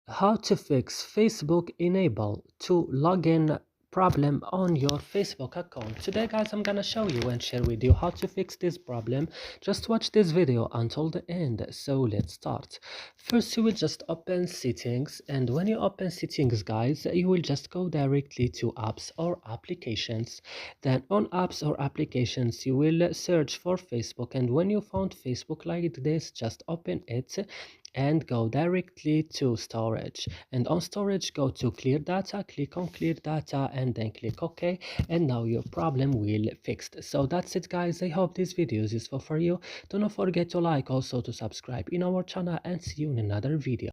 How to fix Facebook enable to login problem on your Facebook account. Today guys, I'm gonna show you and share with you how to fix this problem. Just watch this video until the end. So let's start. First, you will just open settings, and when you open settings guys, you will just go directly to apps or applications. Then on apps or applications, you will search for Facebook, and when you found Facebook like this, just open it and go directly to storage, and on storage go to clear data, click on clear data and then click OK, and now your problem will fixed. So that's it guys, I hope this video is useful for you. Do not forget to like, also to subscribe in our channel, and see you in another video.